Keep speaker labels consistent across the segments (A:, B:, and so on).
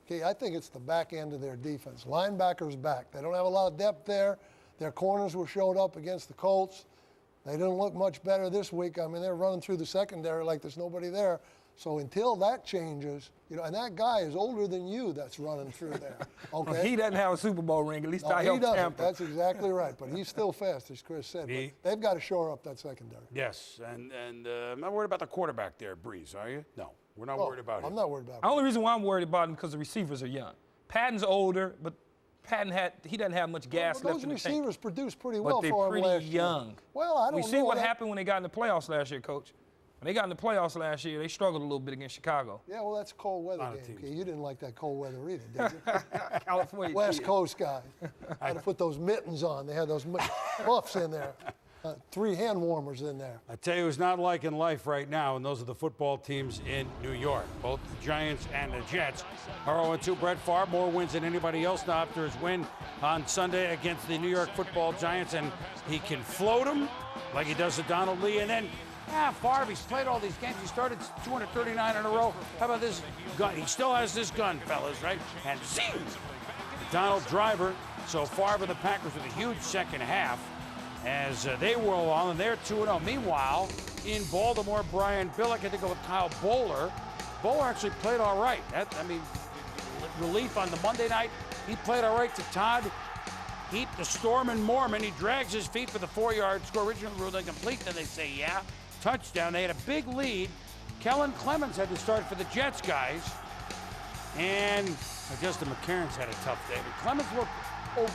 A: Okay, I think it's the back end of their defense. Linebackers back. They don't have a lot of depth there. Their corners were showed up against the Colts. They didn't look much better this week. I mean, they're running through the secondary like there's nobody there. So until that changes, you know, and that guy is older than you that's running through there. Okay.
B: Well, he doesn't have a Super Bowl ring. At least
A: No,
B: I
A: he
B: helped
A: doesn't.
B: Tampa.
A: That's exactly right. But he's still fast, as Chris said. But they've got to shore up that secondary.
C: Yes, and I'm not worried about the quarterback there, Breeze, are you? No, we're not worried about him.
A: I'm not worried about
B: The only reason why I'm worried about him because the receivers are young. Patton's older, but he doesn't have much gas left in the tank.
A: Those receivers produced pretty well
B: But
A: for
B: they're
A: him
B: pretty
A: last
B: young.
A: year. Well, I don't know.
B: We see what happened when they got in the playoffs last year, Coach. When they got in the playoffs last year, they struggled a little bit against Chicago.
A: Yeah, well, that's a cold weather game. Okay, you didn't like that cold weather either, did you?
B: California.
A: West Coast guy. Had to put those mittens on. They had those buffs in there. 3 hand warmers in there.
C: I tell you, it's not like in life right now, and those are the football teams in New York. Both the Giants and the Jets are 0-2. Brett Favre, more wins than anybody else now after his win on Sunday against the New York football Giants, and he can float them like he does to Donald Lee, and then Favre, he's played all these games. He started 239 in a row. How about this gun? He still has this gun, fellas, right? And zing! Donald Driver. So Favre and the Packers with a huge second half as they whirl on, and they're 2-0. Meanwhile, in Baltimore, Brian Billick had to go with Kyle Bowler. Bowler actually played all right. Relief on the Monday night. He played all right to Todd Heap, the Storm and Mormon. He drags his feet for the 4-yard score. Originally ruled incomplete. Then they say, yeah, touchdown. They had a big lead. Kellen Clemens had to start for the Jets guys. And Justin McCarron's had a tough day. But Clemens looked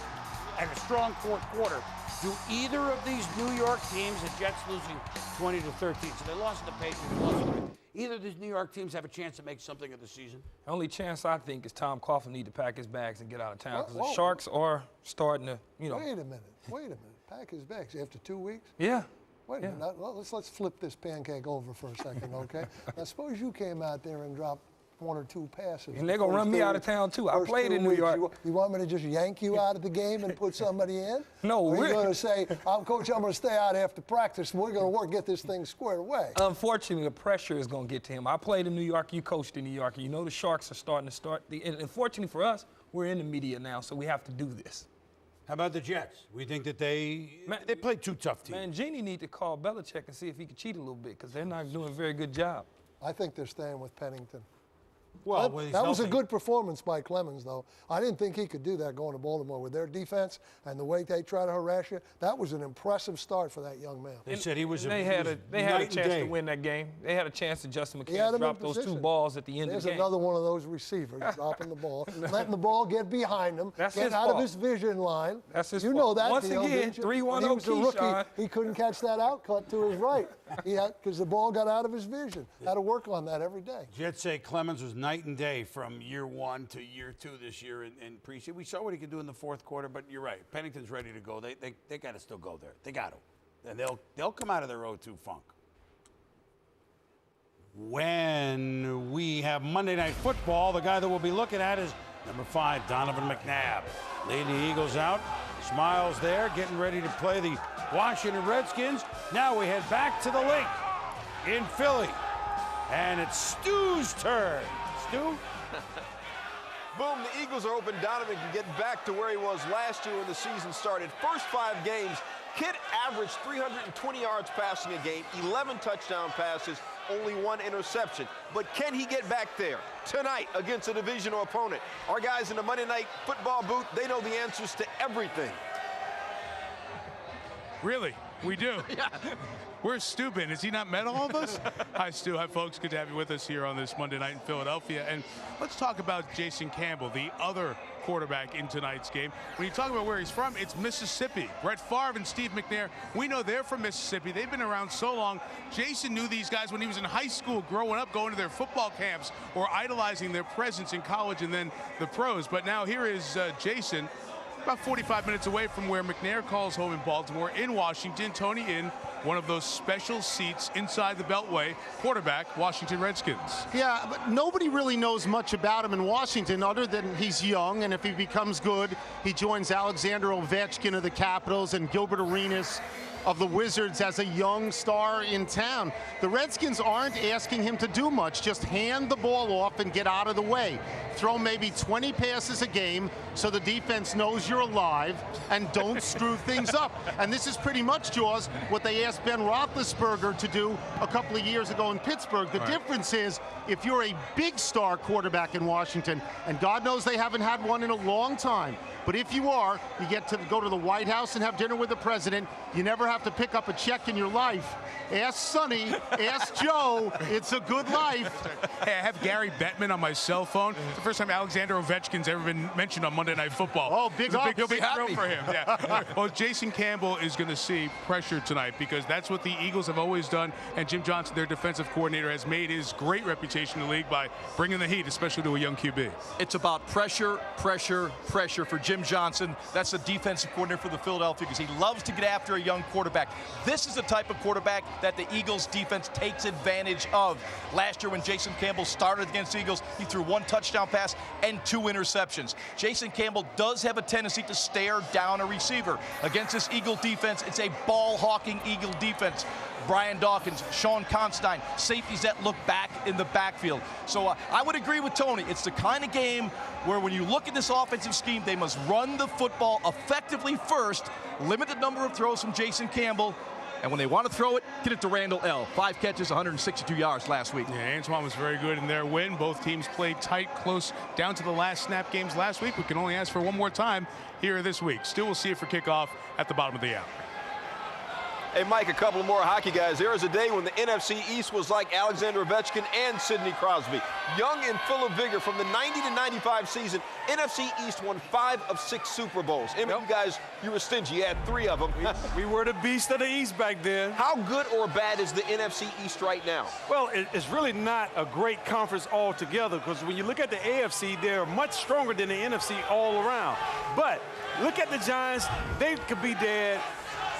C: at a strong fourth quarter. Do either of these New York teams, the Jets losing 20-13, so they lost to the Patriots, either of these New York teams have a chance to make something of the season?
B: The only chance I think is Tom Coughlin need to pack his bags and get out of town because the Sharks are starting to, you know.
A: Wait a minute. Pack his bags after 2 weeks?
B: Yeah.
A: Wait a minute. Let's flip this pancake over for a second, okay? Now, suppose you came out there and dropped 1 or 2 passes.
B: And they're going to run me out of town, too. I played in New York.
A: You want me to just yank you out of the game and put somebody in?
B: No,
A: or are you going to say, Coach, I'm going to stay out after practice, and we're going to get this thing squared away?
B: Unfortunately, the pressure is going to get to him. I played in New York. You coached in New York. And you know the Sharks are starting to start. And unfortunately for us, we're in the media now, so we have to do this.
C: How about the Jets? We think that they played 2 tough teams.
B: Man, Genie need to call Belichick and see if he can cheat a little bit because they're not doing a very good job.
A: I think they're staying with Pennington.
C: Well,
A: that was a good performance by Clemens, though. I didn't think he could do that going to Baltimore with their defense and the way they try to harass you. That was an impressive start for that young man.
C: They said he was.
B: They had a chance to win that game. They had a chance to Justin McCann drop those 2 balls at the end of the game.
A: There's another one of those receivers dropping the ball, letting the ball get behind him, get out of his vision line.
B: That's his
A: fault. You know that.
B: Once again, 3-1
A: he was a rookie.
B: Keyshawn.
A: He couldn't catch that out cut to his right because the ball got out of his vision. Had to work on that every day.
C: Jets say Clemens was night and day from year 1 to year 2 this year in preseason. We saw what he could do in the fourth quarter, but you're right. Pennington's ready to go. They got to still go there. They got to. And they'll come out of their 0-2 funk. When we have Monday Night Football, the guy that we'll be looking at is number 5, Donovan McNabb. Leading the Eagles out. Smiles there, getting ready to play the Washington Redskins. Now we head back to the lake in Philly. And it's Stu's turn. Stu?
D: Boom, the Eagles are open. Donovan can get back to where he was last year when the season started. First 5 games, Kid averaged 320 yards passing a game, 11 touchdown passes, only 1 interception. But can he get back there tonight against a divisional opponent? Our guys in the Monday Night Football booth, they know the answers to everything.
E: Really? We do?
D: Yeah.
E: Where's Stu been? Has he not met all of us? Hi, Stu. Hi, folks. Good to have you with us here on this Monday night in Philadelphia. And let's talk about Jason Campbell, the other quarterback in tonight's game. When you talk about where he's from, it's Mississippi. Brett Favre and Steve McNair, we know they're from Mississippi. They've been around so long. Jason knew these guys when he was in high school, growing up, going to their football camps, or idolizing their presence in college and then the pros. But now here is Jason, about 45 minutes away from where McNair calls home in Baltimore, in Washington. Tony in one of those special seats inside the Beltway, quarterback, Washington Redskins.
F: Yeah, but nobody really knows much about him in Washington other than he's young, and if he becomes good, he joins Alexander Ovechkin of the Capitals and Gilbert Arenas of the Wizards as a young star in town. The Redskins aren't asking him to do much. Just hand the ball off and get out of the way. Throw maybe 20 passes a game so the defense knows you're alive, and don't screw things up. And this is pretty much, Jaws, what they asked Ben Roethlisberger to do a couple of years ago in Pittsburgh. The difference is, if you're a big star quarterback in Washington, and God knows they haven't had one in a long time, but if you are, you get to go to the White House and have dinner with the president. You never have to pick up a check in your life. Ask Sonny, ask Joe, it's a good life.
E: Hey, I have Gary Bettman on my cell phone. It's the first time Alexander Ovechkin's ever been mentioned on Monday Night Football.
F: Oh, big ups.
E: Big thrill for him. Yeah. Well, Jason Campbell is going to see pressure tonight because that's what the Eagles have always done. And Jim Johnson, their defensive coordinator, has made his great reputation in the league by bringing the heat, especially to a young QB.
G: It's about pressure, pressure, pressure for Jim Johnson. That's the defensive coordinator for the Philadelphia Eagles. He loves to get after a young quarterback. This is the type of quarterback that the Eagles defense takes advantage of. Last year when Jason Campbell started against the Eagles, he threw 1 touchdown pass and 2 interceptions. Jason Campbell does have a tendency to stare down a receiver. Against this Eagle defense, it's a ball-hawking Eagle defense. Brian Dawkins, Sean Constein, safeties that look back in the backfield. So I would agree with Tony. It's the kind of game where when you look at this offensive scheme, they must run the football effectively first, limit the number of throws from Jason Campbell, and when they want to throw it, get it to Randall L. 5 catches, 162 yards last week.
E: Yeah, Antoine was very good in their win. Both teams played tight, close, down to the last snap games last week. We can only ask for one more time here this week. Still, we'll see it for kickoff at the bottom of the hour.
D: Hey, Mike, a couple more hockey guys. There was a day when the NFC East was like Alexander Ovechkin and Sidney Crosby. Young and full of vigor from the 90 to 95 season, NFC East won 5 of 6 Super Bowls. You guys, you were stingy. You had 3 of them.
H: We were the beast of the East back then.
D: How good or bad is the NFC East right now?
H: Well, it's really not a great conference altogether because when you look at the AFC, they're much stronger than the NFC all around. But look at the Giants. They could be dead.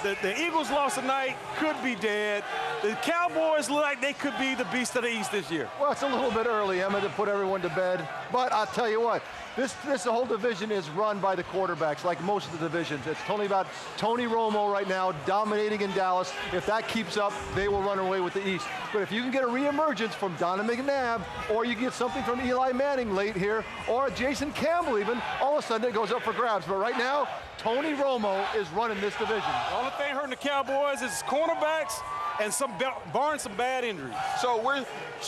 H: The Eagles lost tonight, could be dead. The Cowboys look like they could be the beast of the East this year.
I: Well, it's a little bit early, Emma, to put everyone to bed. But I'll tell you what, this whole division is run by the quarterbacks, like most of the divisions. It's totally about Tony Romo right now dominating in Dallas. If that keeps up, they will run away with the East. But if you can get a reemergence from Donovan McNabb, or you get something from Eli Manning late here, or Jason Campbell even, all of a sudden it goes up for grabs. But right now, Tony Romo is running this division.
H: The only thing hurting the Cowboys is cornerbacks and barring some bad injuries.
D: So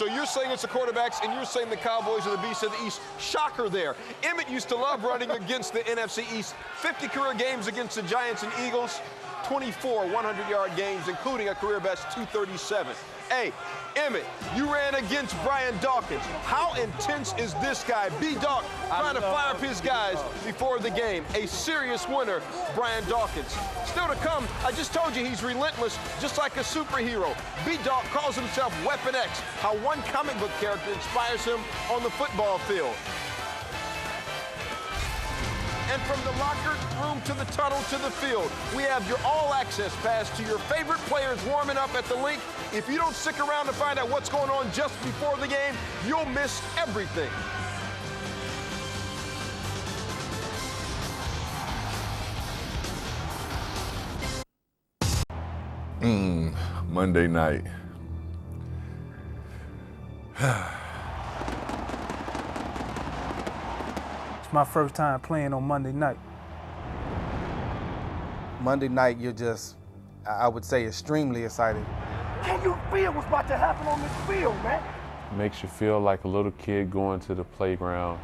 D: you're saying it's the quarterbacks, and you're saying the Cowboys are the beast of the East. Shocker there. Emmett used to love running against the NFC East. 50 career games against the Giants and Eagles. 24 100-yard games, including a career best 237. Hey, Emmett, you ran against Brian Dawkins. How intense is this guy? B-Dawk trying to fire up his guys before the game. A serious winner, Brian Dawkins. Still to come, I just told you he's relentless, just like a superhero. B-Dawk calls himself Weapon X, how one comic book character inspires him on the football field. And from the locker room to the tunnel to the field, we have your all-access pass to your favorite players warming up at the link. If you don't stick around to find out what's going on just before the game, you'll miss everything.
J: Monday night.
K: My first time playing on Monday night.
I: Monday night, you're just, I would say, extremely excited.
K: Can you feel what's about to happen on this field, man?
L: Makes you feel like a little kid going to the playground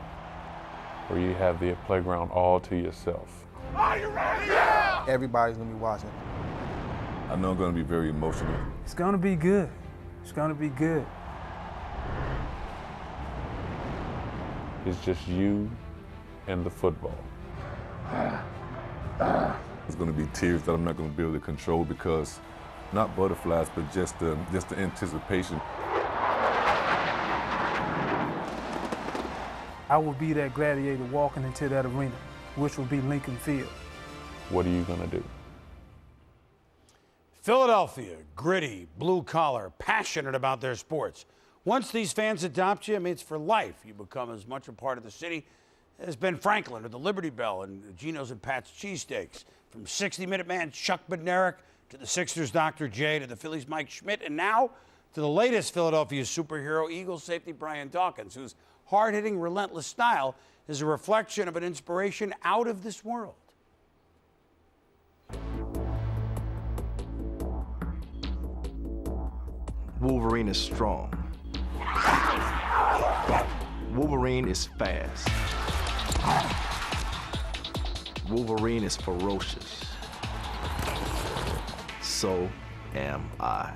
L: where you have the playground all to yourself.
K: Are you ready? Yeah!
I: Everybody's gonna be watching.
J: I know I'm gonna be very emotional.
K: It's gonna be good. It's gonna be good.
L: It's just you and the football.
J: It's going to be tears that I'm not going to be able to control because not butterflies, but just the anticipation.
K: I will be that gladiator walking into that arena, which will be Lincoln Field.
L: What are you going to do?
C: Philadelphia, gritty, blue collar, passionate about their sports. Once these fans adopt you, I mean, it's for life. You become as much a part of the city as Ben Franklin or the Liberty Bell and Geno's and Pat's cheesesteaks. From 60-Minute Man Chuck Bednarik To the Sixers' Dr. J, to the Phillies' Mike Schmidt, and now to the latest Philadelphia superhero, Eagles safety Brian Dawkins, whose hard-hitting, relentless style is a reflection of an inspiration out of this world.
M: Wolverine is strong. Wolverine is fast. Wolverine is ferocious. So am I.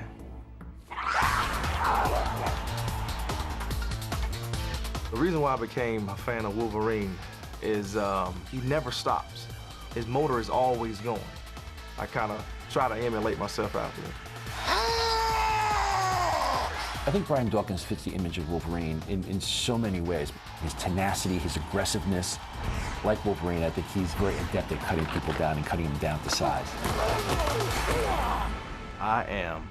M: The reason why I became a fan of Wolverine is he never stops. His motor is always going. I kind of try to emulate myself out there.
N: I think Brian Dawkins fits the image of Wolverine in so many ways. His tenacity, his aggressiveness. Like Wolverine, I think he's very adept at cutting people down and cutting them down to size.
M: I am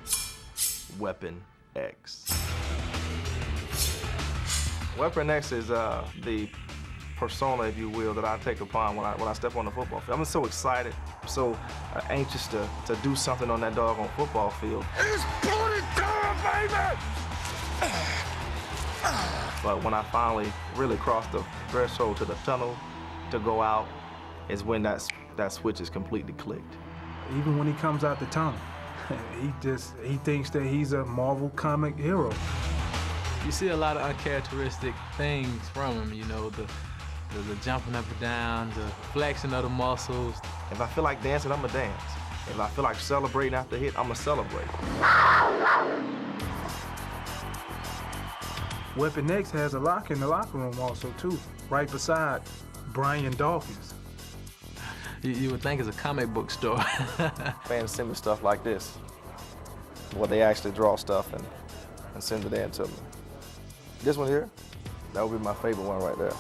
M: Weapon X. Weapon X is the persona, if you will, that I take upon when I step on the football field. I'm so excited, so anxious to do something on that doggone football field.
O: It's bloody terror, baby!
M: But when I finally really crossed the threshold to the tunnel to go out, is when that switch is completely clicked.
K: Even when he comes out the tunnel, he thinks that he's a Marvel comic hero.
P: You see a lot of uncharacteristic things from him, you know, the jumping up and down, the flexing of the muscles.
M: If I feel like dancing, I'ma dance. If I feel like celebrating after a hit, I'ma celebrate.
K: Weapon X has a locker in the locker room also, too, right beside Brian Dawkins.
P: You would think it's a comic book store.
M: Fans send me stuff like this. Well, they actually draw stuff and send it in to me. This one here, that would be my favorite one right there.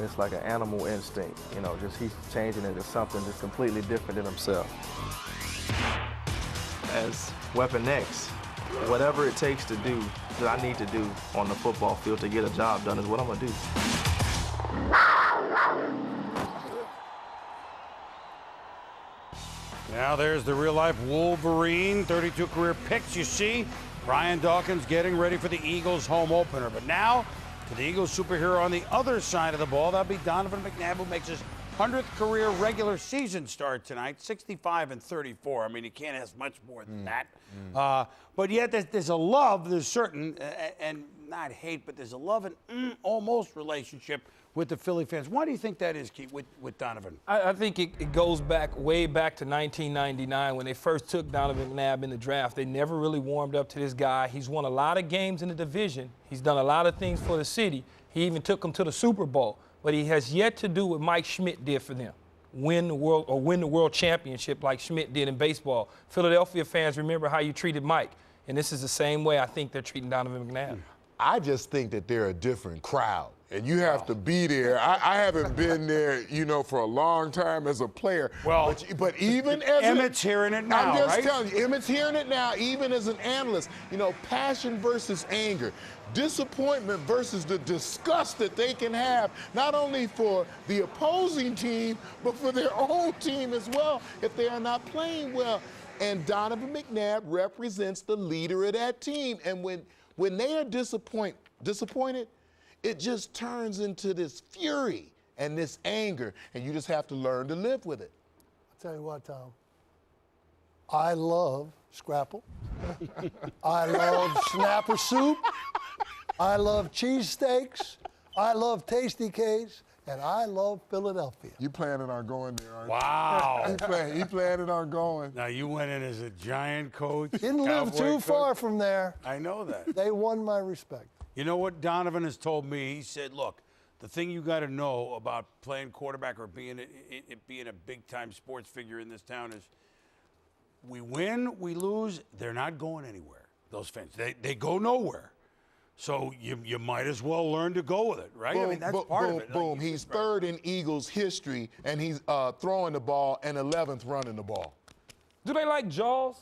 M: It's like an animal instinct, you know, just he's changing it to something just completely different than himself. As Weapon X, whatever it takes to do, that I need to do on the football field to get a job done is what I'm gonna do.
C: Now there's the real-life Wolverine, 32 career picks, you see. Brian Dawkins getting ready for the Eagles home opener. But now, to the Eagles superhero on the other side of the ball, that'll be Donovan McNabb, who makes his 100th career regular season start tonight, 65-34. I mean, you can't ask much more than that. But yet, there's a love, there's certain, and not hate, but there's a love and almost relationship with the Philly fans. Why do you think that is, Keith, with Donovan?
B: I think it goes back, way back to 1999 when they first took Donovan McNabb in the draft. They never really warmed up to this guy. He's won a lot of games in the division. He's done a lot of things for the city. He even took them to the Super Bowl. But he has yet to do what Mike Schmidt did for them, win the world championship like Schmidt did in baseball. Philadelphia fans remember how you treated Mike, and this is the same way I think they're treating Donovan McNabb.
Q: I just think that they're a different crowd, and you have to be there. I haven't been there, you know, for a long time as a player.
C: Well,
Q: but even as
C: Emmett's hearing it now,
Q: I'm just
C: right?
Q: telling you, Emmett's hearing it now, even as an analyst. You know, passion versus anger, disappointment versus the disgust that they can have, not only for the opposing team, but for their own team as well, if they are not playing well. And Donovan McNabb represents the leader of that team. And when they are disappointed, it just turns into this fury and this anger, and you just have to learn to live with it.
A: I'll tell you what, Tom. I love scrapple. I love snapper soup. I love cheesesteaks. I love Tasty K's. And I love Philadelphia.
Q: You planning on going there, aren't you?
C: Wow.
Q: He planning on going.
C: Now, you went in as a Giant coach.
A: Didn't live too far from there.
C: I know that.
A: They won my respect.
C: You know what Donovan has told me? He said, look, the thing you got to know about playing quarterback or being a big-time sports figure in this town is we win, we lose, they're not going anywhere, those fans. They go nowhere. So you might as well learn to go with it, right?
Q: Boom,
C: I mean, that's part of it.
Q: Boom. He's third in Eagles history, and he's throwing the ball, and 11th running the ball.
B: Do they like Jaws?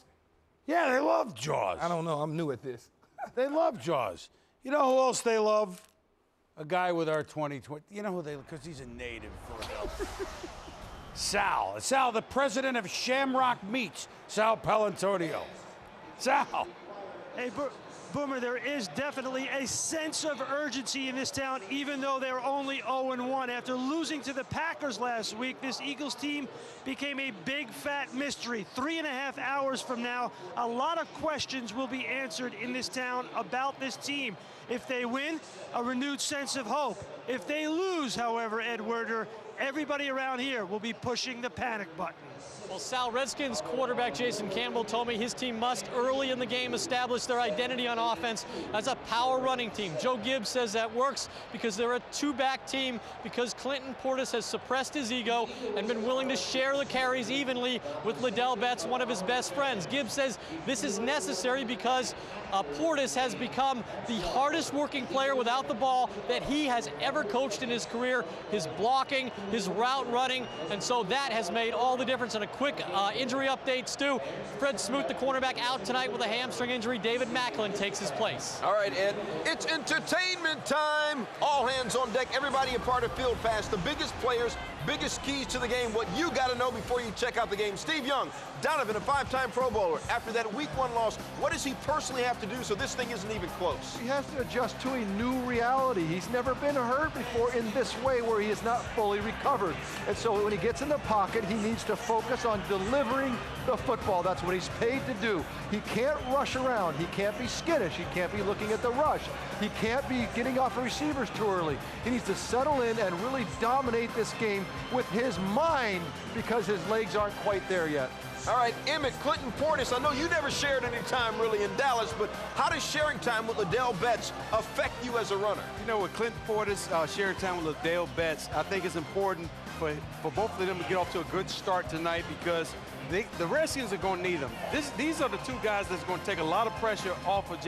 C: Yeah, they love Jaws.
B: I don't know. I'm new at this.
C: They love Jaws. You know who else they love? A guy with our 2020. You know who they, because he's a native Philadelphia. Sal. Sal, the president of Shamrock Meats, Sal Palantonio. Sal.
R: Hey, Boomer, there is definitely a sense of urgency in this town, even though they're only 0-1. After losing to the Packers last week, this Eagles team became a big, fat mystery. 3.5 hours from now, a lot of questions will be answered in this town about this team. If they win, a renewed sense of hope. If they lose, however, Ed Werder, everybody around here will be pushing the panic button.
S: Well, Sal, Redskins quarterback Jason Campbell told me his team must early in the game establish their identity on offense as a power running team. Joe Gibbs says that works because they're a two-back team, because Clinton Portis has suppressed his ego and been willing to share the carries evenly with Liddell Betts, one of his best friends. Gibbs says this is necessary because Portis has become the hardest working player without the ball that he has ever coached in his career. His blocking, his route running, and so that has made all the difference. And a quick injury update, Stu. Fred Smoot, the cornerback, out tonight with a hamstring injury. David Macklin takes his place.
D: All right, Ed, it's entertainment time. All hands on deck, everybody a part of Field Pass. The biggest players, biggest keys to the game, what you got to know before you check out the game. Steve Young, Donovan, a 5-time Pro Bowler. After that Week 1 loss, what does he personally have to do so this thing isn't even close?
I: He has to adjust to a new reality. He's never been hurt before in this way where he is not fully recovered. And so when he gets in the pocket, he needs to focus on delivering the football. That's what he's paid to do. He can't rush around. He can't be skittish. He can't be looking at the rush. He can't be getting off the receivers too early. He needs to settle in and really dominate this game with his mind because his legs aren't quite there yet.
D: All right, Emmett, Clinton Portis, I know you never shared any time really in Dallas, but how does sharing time with Liddell Betts affect you as a runner?
H: You know, with Clinton Portis sharing time with Liddell Betts, I think it's important for both of them to get off to a good start tonight because the Redskins are going to need them. These are the two guys that's going to take a lot of pressure off of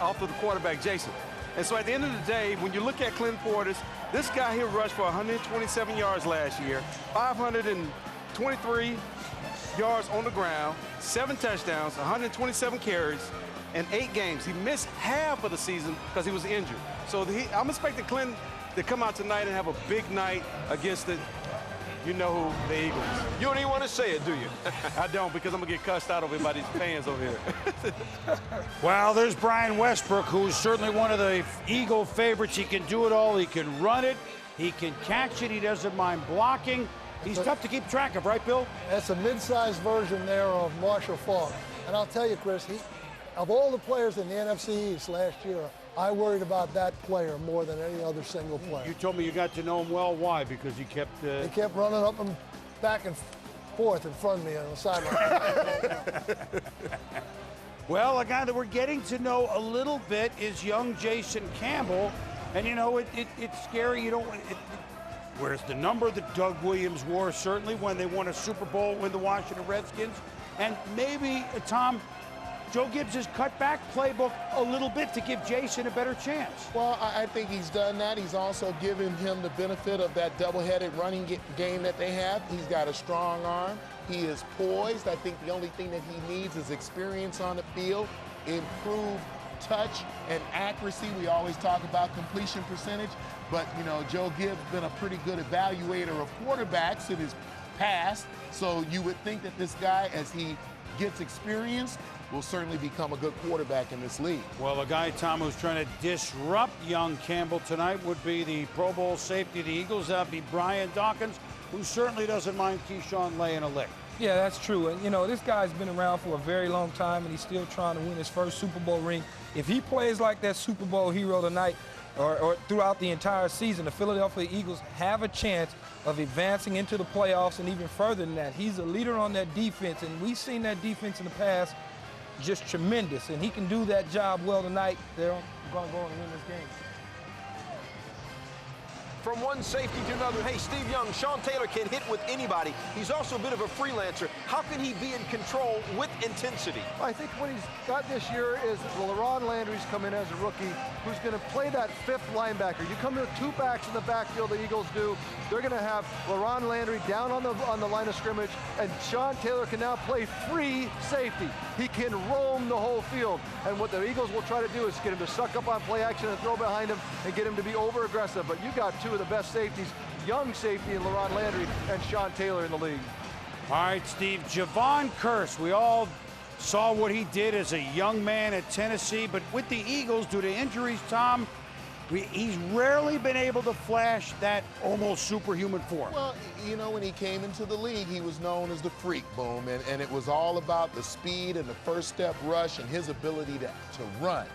H: off of the quarterback, Jason. And so at the end of the day, when you look at Clinton Portis, this guy here rushed for 127 yards last year, 523 yards on the ground, 7 touchdowns, 127 carries, in 8 games. He missed half of the season because he was injured. So I'm expecting Clinton to come out tonight and have a big night against the Eagles.
D: You don't even want to say it, do you?
H: I don't, because I'm going to get cussed out over by these fans over here.
C: Well, there's Brian Westbrook, who's certainly one of the Eagle favorites. He can do it all. He can run it. He can catch it. He doesn't mind blocking. He's tough to keep track of, right, Bill?
A: That's a mid-sized version there of Marshall Faulk. And I'll tell you, Chris, of all the players in the NFC East last year, I worried about that player more than any other single player.
C: You told me you got to know him well. Why? Because he kept...
A: He kept running up and back and forth in front of me on the sideline.
C: Well, a guy that we're getting to know a little bit is young Jason Campbell. And, it's scary. Whereas the number that Doug Williams wore, certainly when they won a Super Bowl with the Washington Redskins. And maybe, Tom, Joe Gibbs has cut back playbook a little bit to give Jason a better chance.
Q: Well, I think he's done that. He's also given him the benefit of that double-headed running game that they have. He's got a strong arm. He is poised. I think the only thing that he needs is experience on the field, improved touch and accuracy. We always talk about completion percentage, but, Joe Gibbs has been a pretty good evaluator of quarterbacks in his past, so you would think that this guy, as he gets experience, will certainly become a good quarterback in this league.
C: Well, a guy, Tom, who's trying to disrupt young Campbell tonight would be the Pro Bowl safety of the Eagles. That'd be Brian Dawkins, who certainly doesn't mind Keyshawn laying a lick.
B: Yeah, that's true. And, this guy's been around for a very long time, and he's still trying to win his first Super Bowl ring. If he plays like that Super Bowl hero tonight or throughout the entire season, the Philadelphia Eagles have a chance of advancing into the playoffs and even further than that. He's a leader on that defense, and we've seen that defense in the past just tremendous, and he can do that job well tonight. They're going to go and win this game.
D: From one safety to another, hey, Steve Young, Sean Taylor can hit with anybody. He's also a bit of a freelancer. How can he be in control with intensity?
I: I think what he's got this year is LaRon Landry's come in as a rookie who's going to play that 5th linebacker. You come to 2 backs in the backfield, the Eagles do. They're going to have LaRon Landry down on the line of scrimmage, and Sean Taylor can now play free safety. He can roam the whole field. And what the Eagles will try to do is get him to suck up on play action and throw behind him and get him to be over-aggressive. But you got 2 of the best safeties, young safety in LaRon Landry and Sean Taylor in the league.
C: All right, Steve, Javon Curse, we all saw what he did as a young man at Tennessee, but with the Eagles, due to injuries, Tom, he's rarely been able to flash that almost superhuman form.
Q: Well, you know, when he came into the league, he was known as the freak, Boom, and it was all about the speed and the first step rush and his ability to run.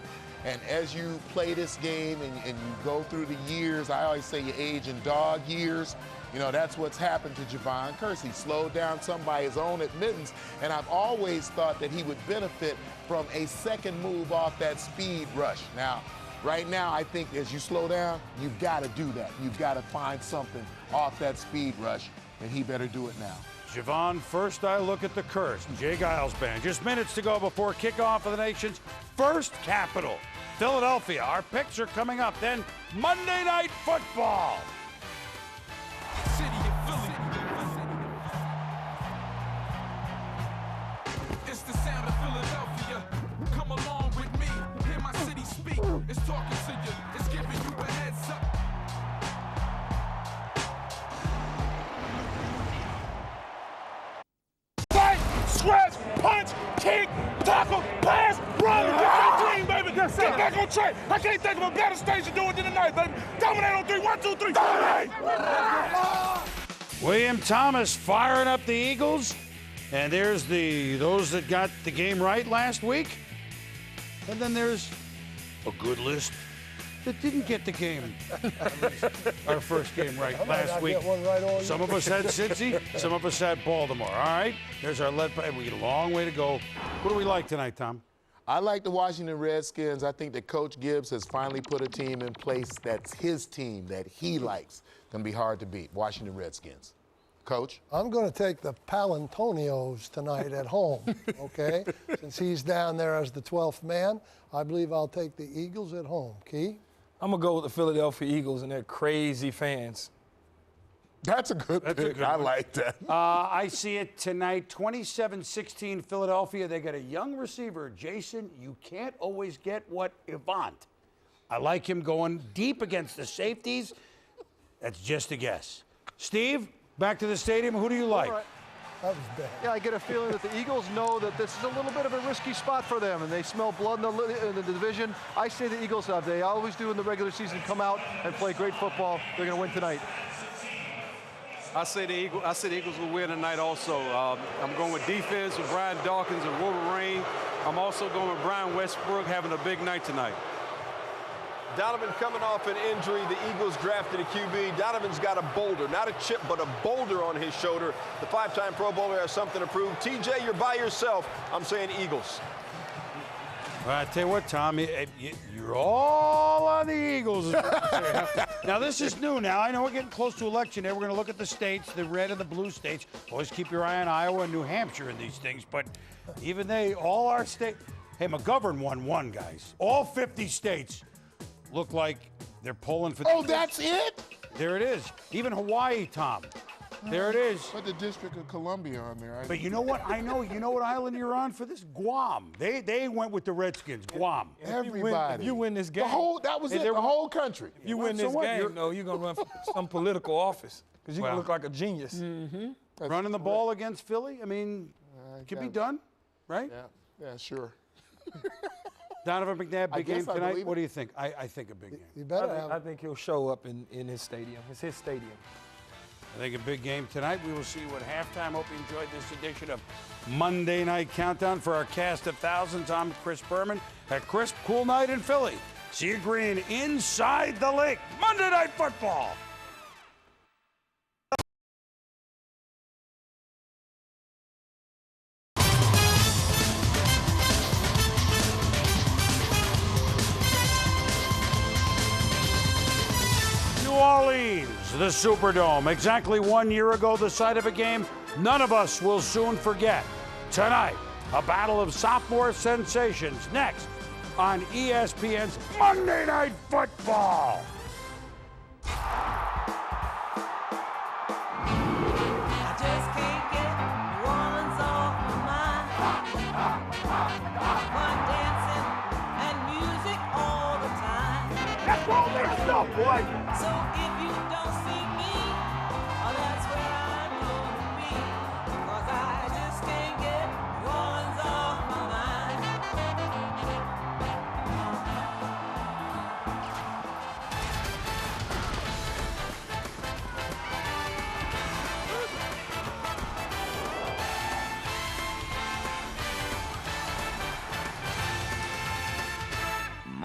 Q: And as you play this game and you go through the years, I always say you age in dog years. You know, that's what's happened to Javon Curse. He slowed down some by his own admittance, and I've always thought that he would benefit from a second move off that speed rush. Now, right now, I think as you slow down, you've got to do that. You've got to find something off that speed rush, and he better do it now.
C: Javon, first I look at the Curse. Jay Giles Band. Just minutes to go before kickoff of the nation's first capital, Philadelphia. Our picks are coming up. Then Monday Night Football.
O: City of Philly. It's the sound of Philadelphia. Come along with me. Hear my city speak. It's talking to you. It's giving you a heads up.
T: Scratch, punch, kick, tackle, pass, run, get that team, baby. Get back on track. I can't think of a better stage to do it than tonight, baby. Dominate on 3, 1, 2, 3, dominate!
C: William Thomas firing up the Eagles. And there's those that got the game right last week. And then there's a good list that didn't get the game. Our first game right last week. Some of us had Cincy, some of us had Baltimore. All right, there's our lead. We got a long way to go. What do we like tonight, Tom?
Q: I like the Washington Redskins. I think that Coach Gibbs has finally put a team in place that's his team, that he likes. Going to be hard to beat. Washington Redskins. Coach?
A: I'm going to take the Palantonios tonight at home, okay? Since he's down there as the 12th man, I believe I'll take the Eagles at home. Key?
B: I'm going to go with the Philadelphia Eagles and their crazy fans.
Q: That's a good pick. I like that.
C: I see it tonight, 27-16 Philadelphia. They got a young receiver, Jason. You can't always get what you want. I like him going deep against the safeties. That's just a guess. Steve, back to the stadium. Who do you like?
A: That was bad.
I: Yeah, I get a feeling that the Eagles know that this is a little bit of a risky spot for them, and they smell blood in the division. I say the Eagles have. They always do in the regular season, come out and play great football. They're going to win tonight.
H: I say the Eagles will win tonight also. I'm going with defense with Brian Dawkins and Wolverine. I'm also going with Brian Westbrook having a big night tonight.
D: Donovan coming off an injury. The Eagles drafted a QB. Donovan's got a boulder, not a chip, but a boulder on his shoulder. The 5-time Pro Bowler has something to prove. TJ, you're by yourself. I'm saying Eagles.
C: Well, I tell you what, Tom, you're all on the Eagles. Now, this is new now. I know we're getting close to election day. We're going to look at the states, the red and the blue states. Always keep your eye on Iowa and New Hampshire in these things. But even they, all our states. Hey, McGovern won one, guys. All 50 states look like they're pulling for.
Q: Oh, that's it?
C: There it is. Even Hawaii, Tom. There it is.
Q: Put the District of Columbia on there.
C: But you know what? I know. You know what island you're on for this? Guam. They went with the Redskins. Guam.
Q: Everybody.
B: If you win this game.
Q: That was it. The whole country.
B: If you win this game, though, you're going to run for some political office because you're going to look like a genius.
C: Mm-hmm. Running the ball against Philly, I mean, could be done, right?
Q: Yeah, sure.
C: Donovan McNabb, big game tonight. What do you think? I think a big game.
A: You better have.
B: I think he'll show up in his stadium. It's his stadium.
C: I think a big game tonight. We will see you at halftime. Hope you enjoyed this edition of Monday Night Countdown for our cast of thousands. I'm Chris Berman. A crisp, cool night in Philly. See you green inside the lake. Monday Night Football. New Orleans, the Superdome. Exactly 1 year ago, the site of a game none of us will soon forget. Tonight, a battle of sophomore sensations. Next on ESPN's Monday Night Football.
O: I just can't get New Orleans off my mind. Fun dancing and music all the time.
T: That's all their stuff, boy.
O: So if you don't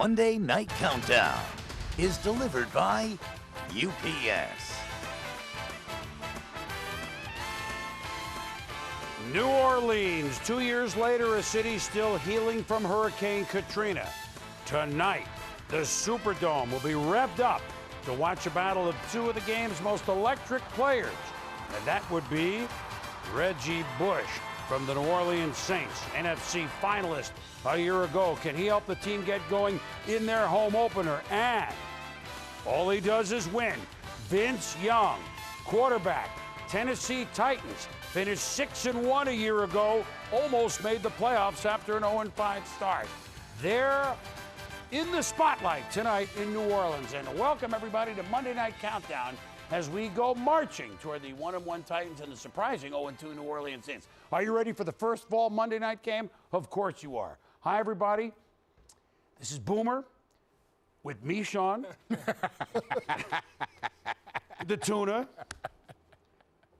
U: Monday Night Countdown is delivered by UPS.
C: New Orleans, 2 years later, a city still healing from Hurricane Katrina. Tonight, the Superdome will be revved up to watch a battle of two of the game's most electric players. And that would be Reggie Bush from the New Orleans Saints, NFC finalist a year ago. Can he help the team get going in their home opener? And all he does is win. Vince Young, quarterback, Tennessee Titans, finished 6-1 a year ago, almost made the playoffs after an 0-5 start. They're in the spotlight tonight in New Orleans. And welcome everybody to Monday Night Countdown as we go marching toward the 1-1 Titans and the surprising 0-2 New Orleans Saints. Are you ready for the first fall Monday night game? Of course you are. Hi everybody. This is Boomer with me, Sean. The Tuna.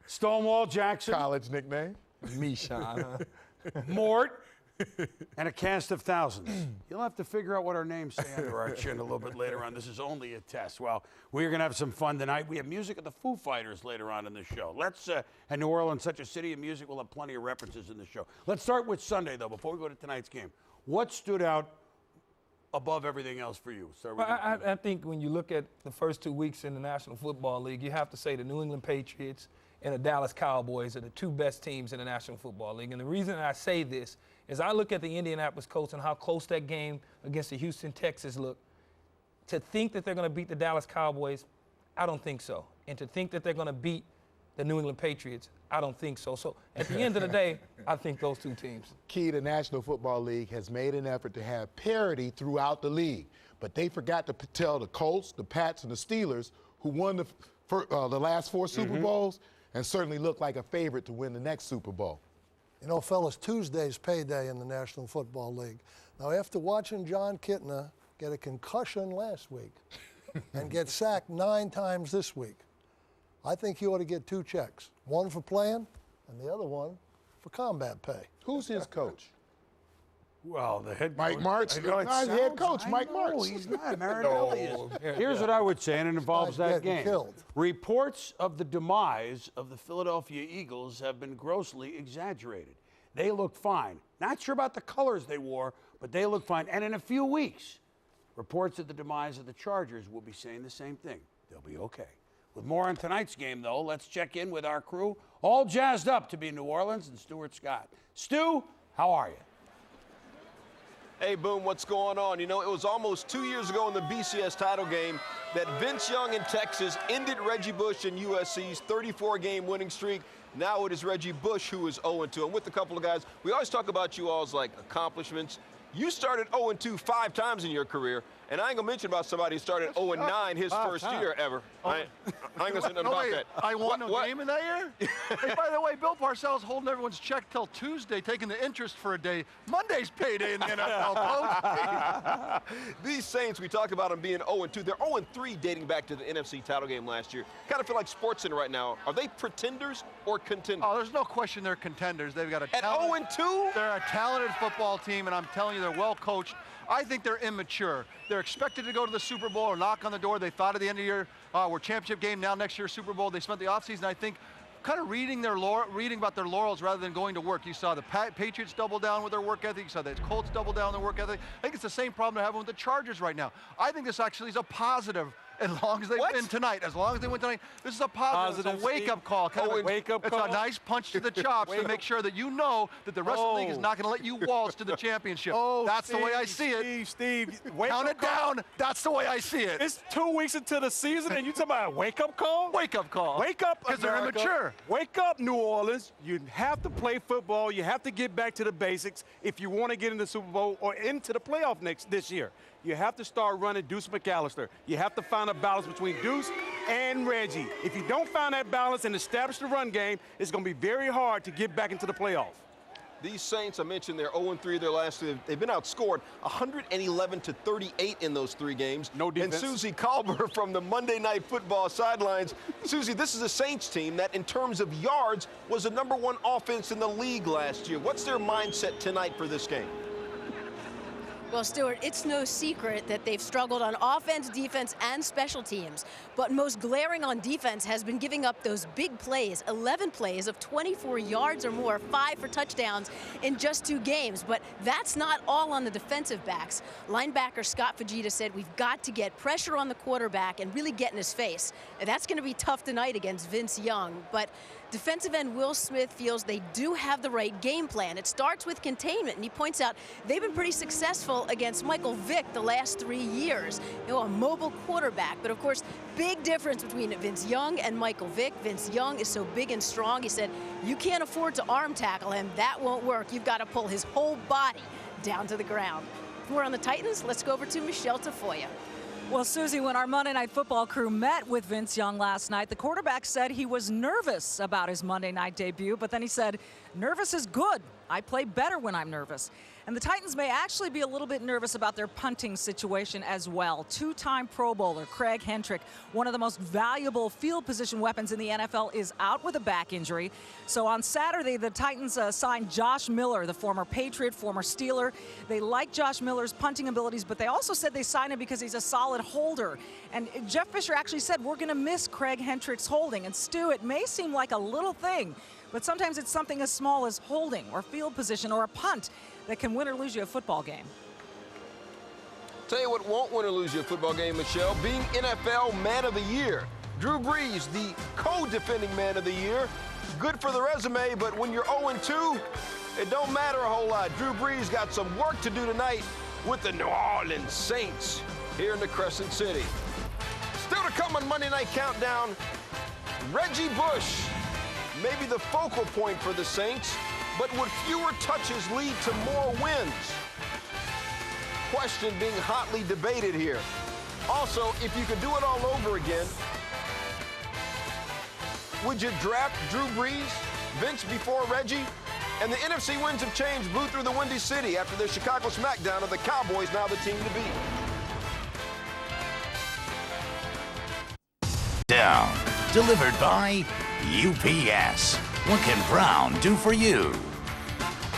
C: Stonewall Jackson.
Q: College nickname.
B: Me, Sean.
C: Mort. And a cast of thousands. You'll have to figure out what our names say under our chin a little bit later on. This is only a test. Well, we're going to have some fun tonight. We have music of the Foo Fighters later on in the show. And New Orleans, such a city of music, we'll have plenty of references in the show. Let's start with Sunday, though, before we go to tonight's game. What stood out above everything else for you?
B: I think when you look at the first 2 weeks in the National Football League, you have to say the New England Patriots and the Dallas Cowboys are the two best teams in the National Football League. And the reason I say this is I look at the Indianapolis Colts and how close that game against the Houston Texans looked. To think that they're going to beat the Dallas Cowboys, I don't think so. And to think that they're going to beat the New England Patriots, I don't think so. So at the end of the day, I think those two teams.
Q: Key, the National Football League has made an effort to have parity throughout the league. But they forgot to tell the Colts, the Pats, and the Steelers, who won the last four Super Bowls, and certainly look like a favorite to win the next Super Bowl.
A: You know, fellas, Tuesday's payday in the National Football League. Now, after watching John Kitna get a concussion last week and get sacked 9 times this week, I think he ought to get 2 checks, one for playing and the other one for combat pay.
Q: Who's his coach?
C: Well, the head
Q: Mike
C: coach.
Q: Martz. Not head coach, Mike Martz.
C: He's not. Marinelli is. Here's what I would say, and it involves that game.
A: Killed.
C: Reports of the demise of the Philadelphia Eagles have been grossly exaggerated. They look fine. Not sure about the colors they wore, but they look fine. And in a few weeks, reports of the demise of the Chargers will be saying the same thing. They'll be okay. With more on tonight's game, though, let's check in with our crew, all jazzed up to be in New Orleans, and Stuart Scott. Stu, how are you?
D: Hey, Boom, what's going on? You know, it was almost 2 years ago in the BCS title game that Vince Young in Texas ended Reggie Bush and USC's 34-game winning streak. Now it is Reggie Bush who is 0-2. I'm with a couple of guys. We always talk about you all's, accomplishments. You started 0-2 5 times in your career, and I ain't gonna mention about somebody who started 0-9 his first year ever. I ain't gonna say nothing about that.
I: I won a game in that year? Hey, by the way, Bill Parcells holding everyone's check till Tuesday, taking the interest for a day. Monday's payday in the NFL, coach.
D: These Saints, we talk about them being 0-2. They're 0-3 dating back to the NFC title game last year. Kind of feel like SportsCenter right now. Are they pretenders or contenders?
I: Oh, there's no question they're contenders. They've got a
D: At 0-2?
I: They're a talented football team, and I'm telling you, they're well coached. I think they're immature. They're expected to go to the Super Bowl or knock on the door. They thought at the end of the year, we're championship game, now next year Super Bowl. They spent the offseason, I think, kind of reading about their laurels rather than going to work. You saw the Patriots double down with their work ethic. You saw the Colts double down their work ethic. I think it's the same problem they're having with the Chargers right now. I think this actually is a positive. As long as they win tonight, this is a positive. It's a wake-up call. It's a nice punch to the chops to make sure that you know that the rest of the league is not going to let you waltz to the championship. That's the way I see it.
H: Steve,
I: count it down. That's the way I see it.
H: It's 2 weeks into the season, and you talking about a wake-up call?
I: Wake-up call.
H: Wake up,
I: because they're immature.
H: Wake up, New Orleans. You have to play football. You have to get back to the basics if you want to get in the Super Bowl or into the playoff this year. You have to start running Deuce McAllister. You have to find a balance between Deuce and Reggie. If you don't find that balance and establish the run game, it's going to be very hard to get back into the playoff.
D: These Saints, I mentioned they're 0-3 their last 2. They've been outscored 111-38 in those 3 games.
H: No defense.
D: And Susie Colbert from the Monday Night Football sidelines. Susie, this is a Saints team that in terms of yards was the #1 offense in the league last year. What's their mindset tonight for this game?
F: Well, Stuart, it's no secret that they've struggled on offense, defense, and special teams. But most glaring on defense has been giving up those big plays, 11 plays of 24 yards or more, 5 for touchdowns in just 2 games. But that's not all on the defensive backs. Linebacker Scott Fujita said we've got to get pressure on the quarterback and really get in his face. And that's going to be tough tonight against Vince Young. But defensive end Will Smith feels they do have the right game plan. It starts with containment, and he points out they've been pretty successful against Michael Vick the last 3 years. You know, a mobile quarterback, but of course, big difference between Vince Young and Michael Vick. Vince Young is so big and strong, he said, you can't afford to arm tackle him. That won't work. You've got to pull his whole body down to the ground. We're on the Titans. Let's go over to Michelle Tafoya.
V: Well, Susie, when our Monday Night Football crew met with Vince Young last night, the quarterback said he was nervous about his Monday night debut, but then he said, nervous is good. I play better when I'm nervous. And the Titans may actually be a little bit nervous about their punting situation as well. 2-time Pro Bowler Craig Hentrick, one of the most valuable field position weapons in the NFL, is out with a back injury. So on Saturday, the Titans signed Josh Miller, the former Patriot, former Steeler. They like Josh Miller's punting abilities, but they also said they signed him because he's a solid holder. And Jeff Fisher actually said, we're going to miss Craig Hentrick's holding. And Stu, it may seem like a little thing, but sometimes it's something as small as holding or field position or a punt that can win or lose you a football game.
D: Tell you what won't win or lose you a football game, Michelle, being NFL Man of the Year. Drew Brees, the co-defending Man of the Year. Good for the resume, but when you're 0-2, it don't matter a whole lot. Drew Brees got some work to do tonight with the New Orleans Saints here in the Crescent City. Still to come on Monday Night Countdown, Reggie Bush, maybe the focal point for the Saints, but would fewer touches lead to more wins? Question being hotly debated here. Also, if you could do it all over again, would you draft Drew Brees, Vince before Reggie? And the NFC winds of change blew through the Windy City after the Chicago smackdown of the Cowboys, now the team to beat.
U: Down, delivered by UPS. What can Brown do for you?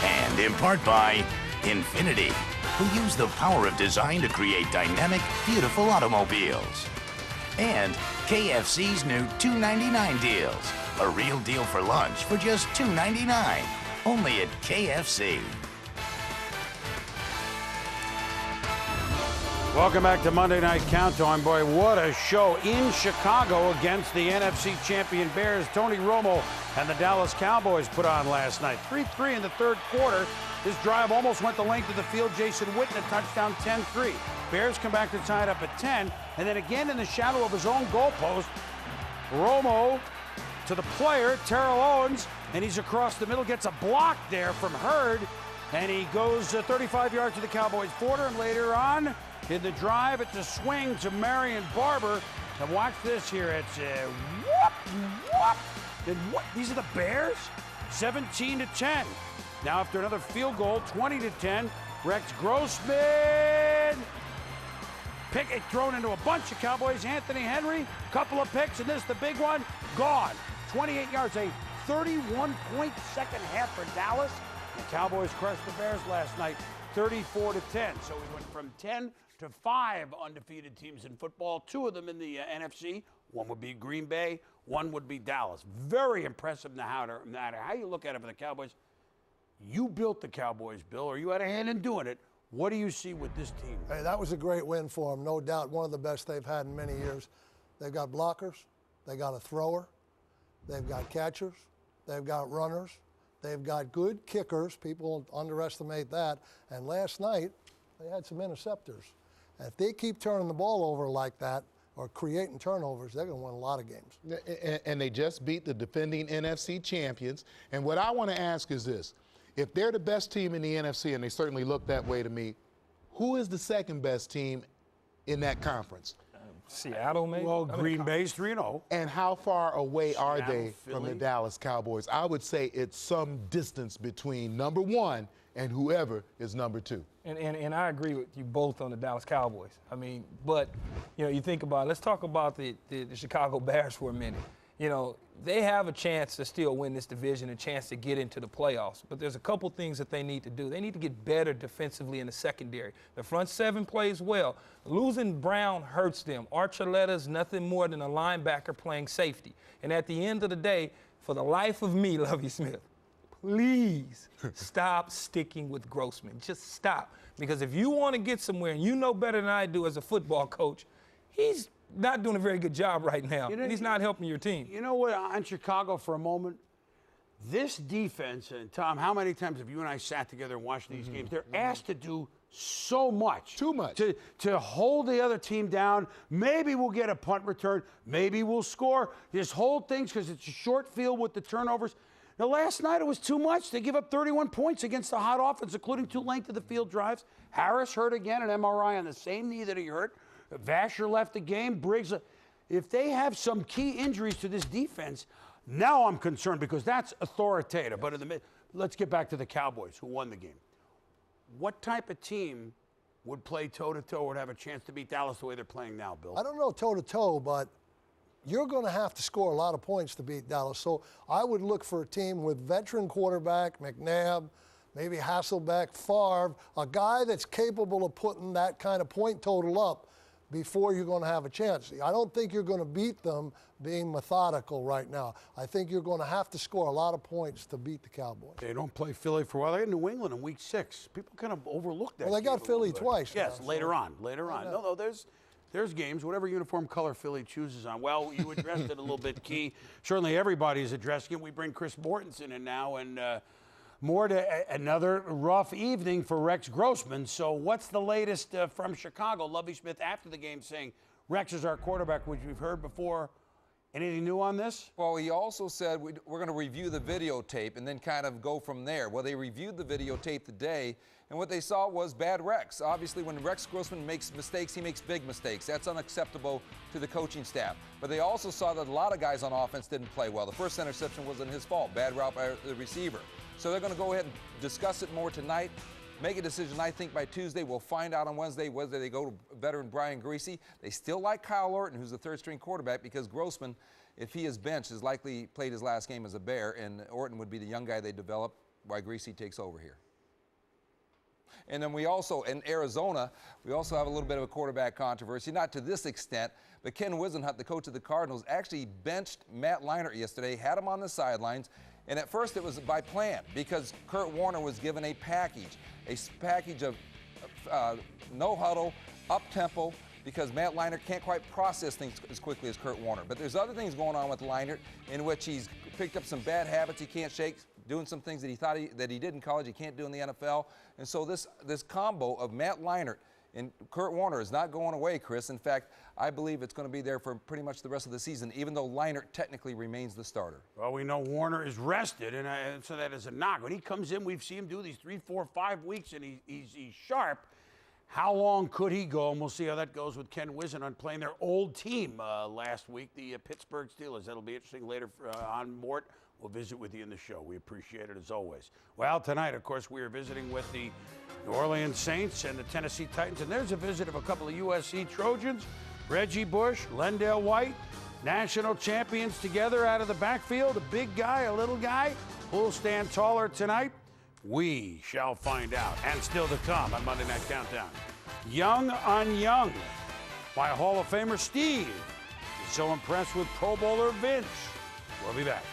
U: And in part by Infinity, who use the power of design to create dynamic, beautiful automobiles. And KFC's new $2.99 deals. A real deal for lunch for just $2.99. Only at KFC.
C: Welcome back to Monday Night Countdown. Boy, what a show in Chicago against the NFC champion Bears. Tony Romo and the Dallas Cowboys put on last night. 3-3 in the third quarter. This drive almost went the length of the field. Jason Witten, a touchdown, 10-3. Bears come back to tie it up at 10. And then again in the shadow of his own goalpost, Romo to the player, Terrell Owens, and he's across the middle, gets a block there from Hurd, and he goes 35 yards to the Cowboys' 40, and later on in the drive, it's a swing to Marion Barber. And watch this here. It's whoop, whoop. And what? These are the Bears? 17-10. Now after another field goal, 20-10, Rex Grossman. Pick it thrown into a bunch of Cowboys. Anthony Henry, couple of picks, and this the big one, gone. 28 yards, a 31-point second half for Dallas. The Cowboys crushed the Bears last night, 34-10. So we went from 10 to 5 undefeated teams in football, 2 of them in the NFC. One would be Green Bay, one would be Dallas. Very impressive no matter how you look at it for the Cowboys. You built the Cowboys, Bill, or you had a hand in doing it. What do you see with this team?
A: Hey, that was a great win for them, no doubt. One of the best they've had in many years. They've got blockers, they got a thrower, they've got catchers, they've got runners, they've got good kickers. People underestimate that. And last night, they had some interceptors. And if they keep turning the ball over like that, or creating turnovers, they're going to win a lot of games.
Q: And they just beat the defending NFC champions. And what I want to ask is this. If they're the best team in the NFC, and they certainly look that way to me, who is the second best team in that conference?
B: Seattle, maybe?
C: Well, Green Bay's 3-0.
Q: And how far away are
C: Seattle,
Q: they from the
C: Philly.
Q: Dallas Cowboys? I would say it's some distance between number 1 and whoever is number 2.
B: And I agree with you both on the Dallas Cowboys. I mean, but, you know, you think about it. Let's talk about the Chicago Bears for a minute. you know, they have a chance to still win this division, a chance to get into the playoffs. But there's a couple things that they need to do. They need to get better defensively in the secondary. The front seven plays well. Losing Brown hurts them. Archuleta's nothing more than a linebacker playing safety. And at the end of the day, for the life of me, Lovie Smith, please stop sticking with Grossman. Just stop. Because if you want to get somewhere, and you know better than I do as a football coach, he's not doing a very good job right now, and he's not helping your team.
C: You know what, on Chicago for a moment, this defense, and Tom, how many times have you and I sat together and watched these games? They're asked to do so much.
Q: Too much.
C: To hold the other team down. Maybe we'll get a punt return. Maybe we'll score. Just hold things because it's a short field with the turnovers. Now, last night it was too much. They give up 31 points against the hot offense, including 2 length of the field drives. Harris hurt again, an MRI on the same knee that he hurt. Vasher left the game. Briggs. If they have some key injuries to this defense, now I'm concerned because that's authoritative. But in the let's get back to the Cowboys, who won the game. What type of team would play toe-to-toe or would have a chance to beat Dallas the way they're playing now, Bill?
A: I don't know toe-to-toe, but you're going to have to score a lot of points to beat Dallas. So I would look for a team with veteran quarterback, McNabb, maybe Hasselbeck, Favre, a guy that's capable of putting that kind of point total up before you're going to have a chance. I don't think you're going to beat them being methodical right now. I think you're going to have to score a lot of points to beat the Cowboys.
C: They don't play Philly for a while. They got New England in week 6. People kind of overlook that.
A: Well, they got Philly twice.
C: Yes,
A: now,
C: later on. No, there's games, whatever uniform color Philly chooses on. Well, you addressed it a little bit, Key. Certainly everybody is addressing it. We bring Chris Mortensen in now, and more to another rough evening for Rex Grossman. So what's the latest from Chicago? Lovie Smith after the game saying Rex is our quarterback, which we've heard before. Anything new on this?
E: Well, he also said we're going to review the videotape and then kind of go from there. Well, they reviewed the videotape today, and what they saw was bad Rex. Obviously, when Rex Grossman makes mistakes, he makes big mistakes. That's unacceptable to the coaching staff. But they also saw that a lot of guys on offense didn't play well. The first interception wasn't his fault. Bad route by the receiver. So they're going to go ahead and discuss it more tonight, make a decision, I think, by Tuesday. We'll find out on Wednesday whether they go to veteran Brian Greasy. They still like Kyle Orton, who's the third-string quarterback, because Grossman, if he is benched, has likely played his last game as a Bear, and Orton would be the young guy they develop while Greasy takes over here. And then we also, in Arizona, we also have a little bit of a quarterback controversy, not to this extent, but Ken Wisenhunt, the coach of the Cardinals, actually benched Matt Leinart yesterday, had him on the sidelines, and at first it was by plan because Kurt Warner was given a package of no huddle, up-tempo, because Matt Leinart can't quite process things as quickly as Kurt Warner. But there's other things going on with Leinart in which he's picked up some bad habits he can't shake, doing some things that he thought that he did in college he can't do in the NFL. And so this combo of Matt Leinart and Kurt Warner is not going away, Chris. In fact, I believe it's going to be there for pretty much the rest of the season, even though Leinart technically remains the starter.
C: Well, we know Warner is rested, and so that is a knock. When he comes in, we've seen him do these 3, 4, 5 weeks, and he's sharp. How long could he go? And we'll see how that goes with Ken Wisenhunt playing their old team last week, the Pittsburgh Steelers. That'll be interesting later on Mort. We'll visit with you in the show. We appreciate it as always. Well, tonight, of course, we are visiting with the New Orleans Saints and the Tennessee Titans. And there's a visit of a couple of USC Trojans, Reggie Bush, Lendale White, national champions together out of the backfield. A big guy, a little guy. Who'll stand taller tonight? We shall find out. And still to come on Monday Night Countdown. Young on Young by Hall of Famer Steve. He's so impressed with Pro Bowler Vince. We'll be back.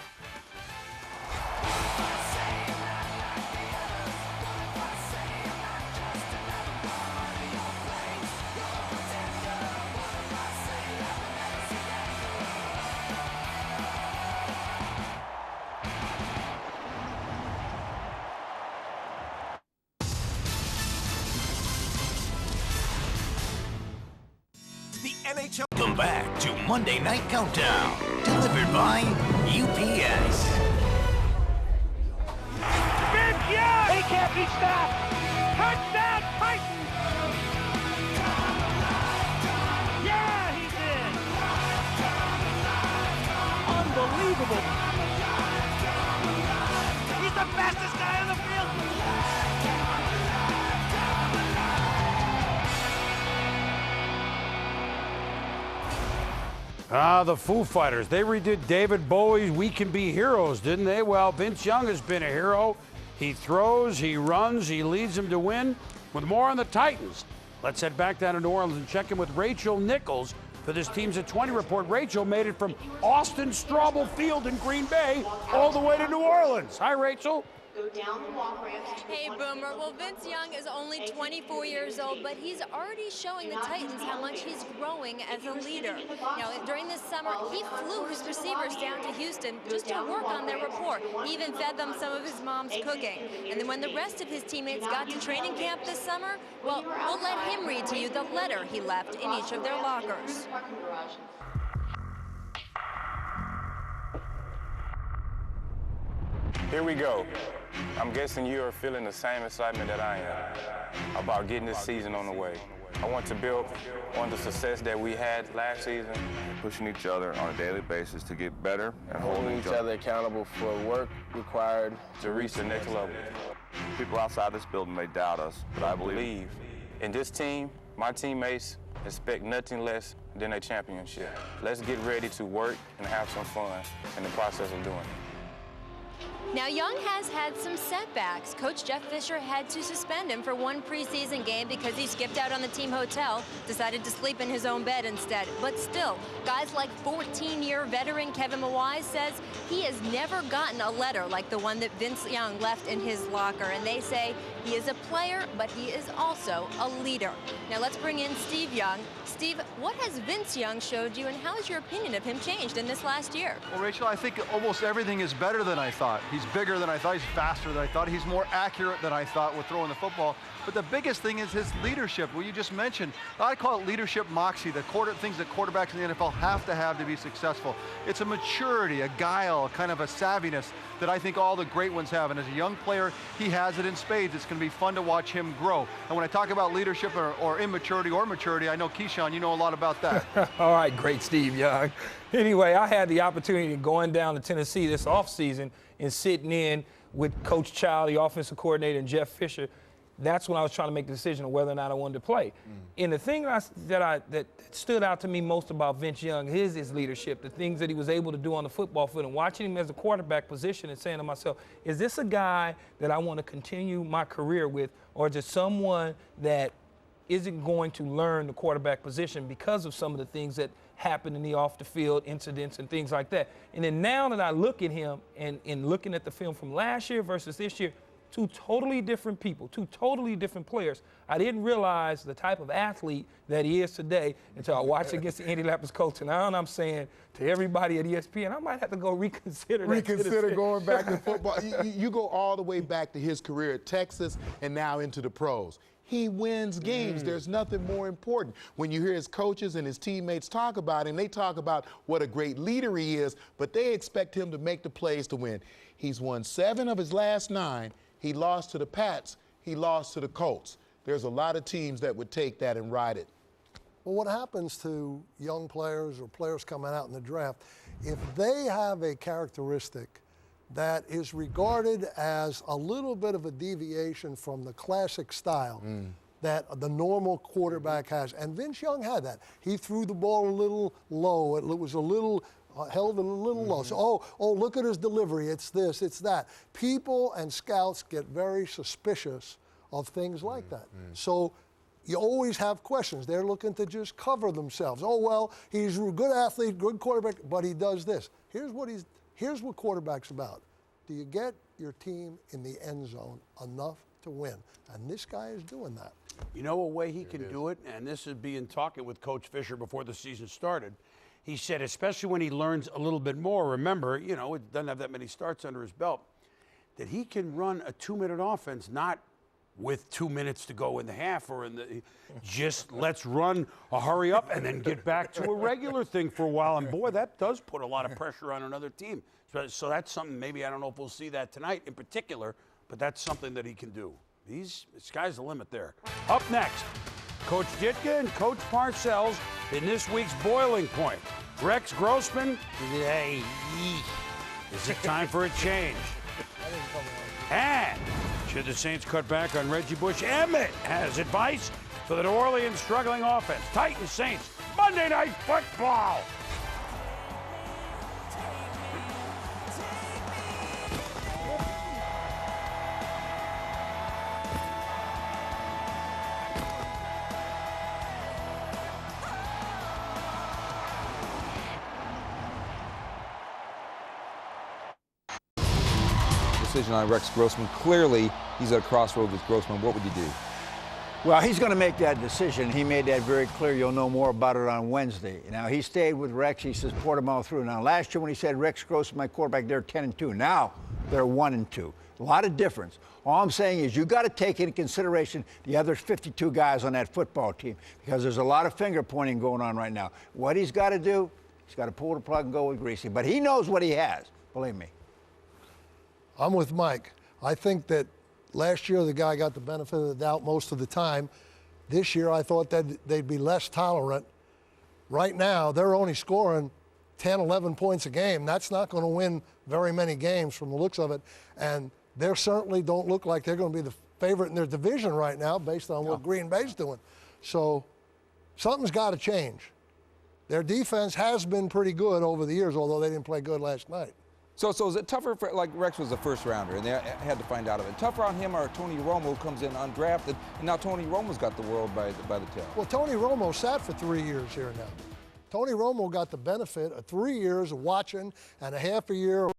U: Welcome back to Monday Night Countdown, delivered by UPS.
T: Big yeah! He can't be stopped! Touchdown Titans! Yeah, he did! Unbelievable! He's the fastest guy on the field!
C: The Foo Fighters, they redid David Bowie's We Can Be Heroes, didn't they? Well, Vince Young has been a hero. He throws, he runs, he leads them to win. With more on the Titans, let's head back down to New Orleans and check in with Rachel Nichols for this Teams at 20 report. Rachel made it from Austin Straubel Field in Green Bay all the way to New Orleans. Hi, Rachel.
G: Go down the walk ramp. Hey, Boomer. Well, Vince Young is only 24 years old, but he's already showing the Titans how much he's growing as a leader. Now, during this summer, he flew his receivers down to Houston just to work on their rapport. He even fed them some of his mom's cooking. And then when the rest of his teammates got to training camp this summer, well, we'll let him read to you the letter he left in each of their lockers.
J: Here we go. I'm guessing you are feeling the same excitement that I am about getting this season on the way. I want to build on the success that we had last season.
W: Pushing each other on a daily basis to get better and
J: holding each other accountable for work required to reach the next level.
W: People outside this building may doubt us, but I believe
J: in this team. My teammates expect nothing less than a championship. Let's get ready to work and have some fun in the process of doing it.
G: Now, Young has had some setbacks. Coach Jeff Fisher had to suspend him for one preseason game because he skipped out on the team hotel, decided to sleep in his own bed instead. But still, guys like 14-year veteran Kevin Mawae says he has never gotten a letter like the one that Vince Young left in his locker. And they say he is a player, but he is also a leader. Now, let's bring in Steve Young. Steve, what has Vince Young showed you, and how has your opinion of him changed in this last year?
I: Well, Rachel, I think almost everything is better than I thought. He's bigger than I thought. He's faster than I thought. He's more accurate than I thought with throwing the football. But the biggest thing is his leadership. Well, you just mentioned, I call it leadership moxie, the things that quarterbacks in the NFL have to be successful. It's a maturity, a guile, kind of a savviness that I think all the great ones have. And as a young player, he has it in spades. It's going to be fun to watch him grow. And when I talk about leadership or immaturity or maturity, I know, Keyshawn, you know a lot about that.
B: All right, great, Steve Young. Anyway, I had the opportunity of going down to Tennessee this offseason and sitting in with Coach Child, the offensive coordinator, and Jeff Fisher. That's when I was trying to make the decision of whether or not I wanted to play. And the thing that stood out to me most about Vince Young is his leadership, the things that he was able to do on the football field, and watching him as a quarterback position and saying to myself, is this a guy that I want to continue my career with, or just someone that isn't going to learn the quarterback position because of some of the things that happen in the off-the-field incidents and things like that. And then now that I look at him and looking at the film from last year versus this year, two totally different people, two totally different players. I didn't realize the type of athlete that he is today until I watched against the Indianapolis Colts. And now I'm saying to everybody at ESPN, I might have to go reconsider
Q: going back to football. You go all the way back to his career at Texas and now into the pros. He wins games. There's nothing more important. When you hear his coaches and his teammates talk about him, they talk about what a great leader he is, but they expect him to make the plays to win. He's won 7 of his last 9. He lost to the Pats. He lost to the Colts. There's a lot of teams that would take that and ride it.
A: Well, what happens to young players or players coming out in the draft, if they have a characteristic that is regarded as a little bit of a deviation from the classic style that the normal quarterback has, and Vince Young had that. He threw the ball a little low. It was a little held it a little low. So, oh, look at his delivery. It's this, it's that. People and scouts get very suspicious of things like that. So you always have questions. They're looking to just cover themselves. Oh, well, he's a good athlete, good quarterback, but he does this. Here's what quarterback's about. Do you get your team in the end zone enough to win? And this guy is doing that.
C: You know a way he can do it, and this is being talking with Coach Fisher before the season started. He said, especially when he learns a little bit more, remember, you know, it doesn't have that many starts under his belt, that he can run a 2-minute offense, not with 2 minutes to go in the half or in the, just let's run a hurry up and then get back to a regular thing for a while. And boy, that does put a lot of pressure on another team. So that's something, maybe, I don't know if we'll see that tonight in particular, but that's something that he can do. Sky's the limit there. Up next, Coach Ditka and Coach Parcells in this week's Boiling Point. Rex Grossman, hey, is it time for a change? And should the Saints cut back on Reggie Bush? Emmett has advice for the New Orleans struggling offense. Titans Saints, Monday Night Football.
E: decision on Rex Grossman? Clearly, he's at a crossroads with Grossman. What would you do?
K: Well, he's going to make that decision. He made that very clear. You'll know more about it on Wednesday. Now, he stayed with Rex. He says, support him all through. Now, last year when he said Rex Grossman, my quarterback, they're 10-2. Now, they're 1-2. A lot of difference. All I'm saying is you got to take into consideration the other 52 guys on that football team because there's a lot of finger pointing going on right now. What he's got to do, he's got to pull the plug and go with Greasy. But he knows what he has, believe me.
A: I'm with Mike. I think that last year the guy got the benefit of the doubt most of the time. This year I thought that they'd be less tolerant. Right now they're only scoring 10, 11 points a game. That's not going to win very many games from the looks of it. And they certainly don't look like they're going to be the favorite in their division right now based on what Green Bay's doing. So something's got to change. Their defense has been pretty good over the years, although they didn't play good last night.
E: So is it tougher for, like Rex was a first rounder and they had to find out of it. Tougher on him or Tony Romo comes in undrafted and now Tony Romo's got the world by the tail.
A: Well, Tony Romo sat for 3 years here now. Tony Romo got the benefit of 3 years of watching and a half a year